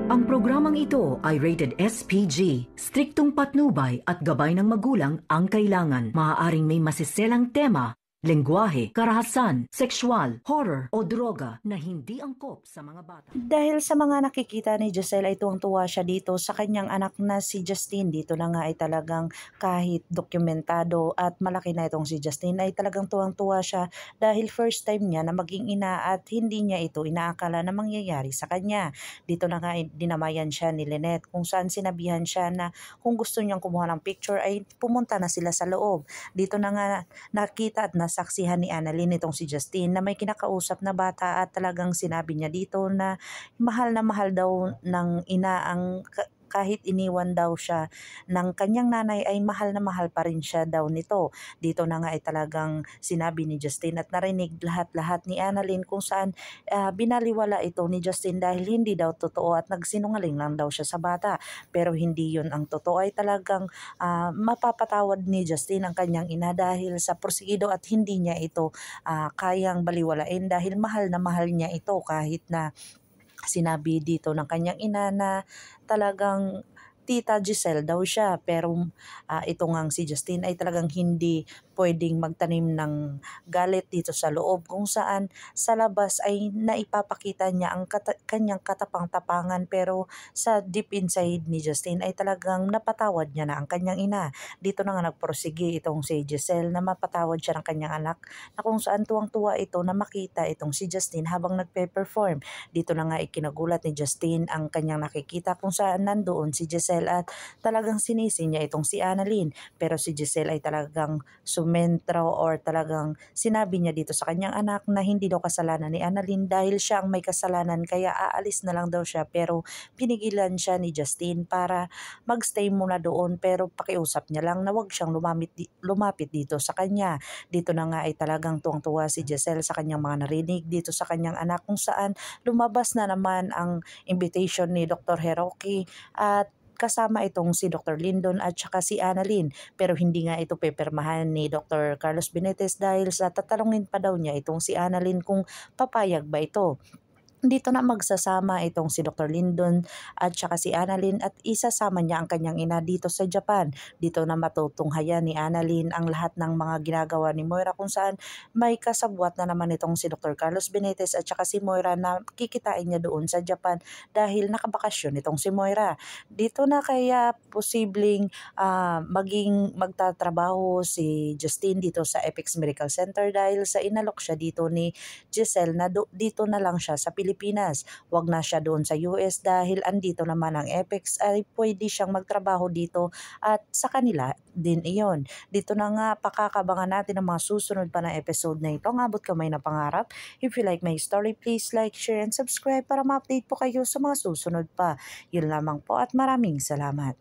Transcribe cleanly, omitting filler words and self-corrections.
Ang programang ito ay rated SPG. Striktong patnubay at gabay ng magulang ang kailangan. Maaaring may masiselang tema, lengguwahe, karahasan, sexual, horror o droga na hindi angkop sa mga bata. Dahil sa mga nakikita ni Giselle ay tuwang-tuwa siya dito sa kanyang anak na si Justine. Dito na nga ay talagang kahit dokumentado at malaki na itong si Justine ay talagang tuwang-tuwa siya dahil first time niya na maging ina at hindi niya ito inaakala na mangyayari sa kanya. Dito na nga ay dinamayan siya ni Lynette kung saan sinabihan siya na kung gusto niyang kumuha ng picture ay pumunta na sila sa loob. Dito na nga nakita at nasaksihan ni Annalyn itong si Justine na may kinakausap na bata at talagang sinabi niya dito na mahal na mahal daw ng ina ang kahit iniwan daw siya ng kanyang nanay ay mahal na mahal pa rin siya daw nito. Dito na nga ay talagang sinabi ni Justine at narinig lahat-lahat ni Annalyn kung saan binaliwala ito ni Justine dahil hindi daw totoo at nagsinungaling lang daw siya sa bata. Pero hindi yun ang totoo, ay talagang mapapatawad ni Justine ang kanyang ina dahil sa porsigido at hindi niya ito kayang baliwalain dahil mahal na mahal niya ito kahit na sinabi dito ng kanyang ina na talagang Tita Giselle daw siya, pero ito ngang si Justine ay talagang hindi pwedeng magtanim ng galit dito sa loob kung saan sa labas ay naipapakita niya ang kanyang katapang-tapangan pero sa deep inside ni Justine ay talagang napatawad niya na ang kanyang ina. Dito na nga nagprosige itong si Giselle na mapatawad siya ng kanyang anak na kung saan tuwang-tuwa ito na makita itong si Justine habang nagpe-perform. Dito na nga ikinagulat ni Justine ang kanyang nakikita kung saan nandoon si Giselle at talagang sinisi niya itong si Annalyn. Pero si Giselle ay talagang sumentro or talagang sinabi niya dito sa kanyang anak na hindi daw kasalanan ni Annalyn dahil siya ang may kasalanan kaya aalis na lang daw siya, pero pinigilan siya ni Justine para magstay muna doon pero pakiusap niya lang na wag siyang lumapit dito sa kanya. Dito na nga ay talagang tuwang-tuwa si Giselle sa kanyang mga narinig dito sa kanyang anak kung saan lumabas na naman ang invitation ni Dr. Hiroki at kasama itong si Dr. Lyndon at saka si Annalyn, pero hindi nga ito pepirmahan ni Dr. Carlos Benitez dahil sa tatanungin pa daw niya itong si Annalyn kung papayag ba ito. Dito na magsasama itong si Dr. Lyndon at saka si Annalyn at isasama niya ang kanyang ina dito sa Japan. Dito na matutunghayan ni Annalyn ang lahat ng mga ginagawa ni Moira kung saan may kasabwat na naman itong si Dr. Carlos Benitez at saka si Moira na kikitain niya doon sa Japan dahil nakabakasyon itong si Moira. Dito na kaya posibleng maging magtatrabaho si Justine dito sa Apex Medical Center dahil sa inalok siya dito ni Giselle na dito na lang siya sa Pilipinas. Wag na siya doon sa US dahil andito naman ang Apex ay pwede siyang magtrabaho dito at sa kanila din iyon. Dito na nga pakakabangan natin ang mga susunod pa na episode na ito. Ang abot kamay na pangarap. If you like my story, please like, share, and subscribe para ma-update po kayo sa mga susunod pa. Yun lamang po at maraming salamat.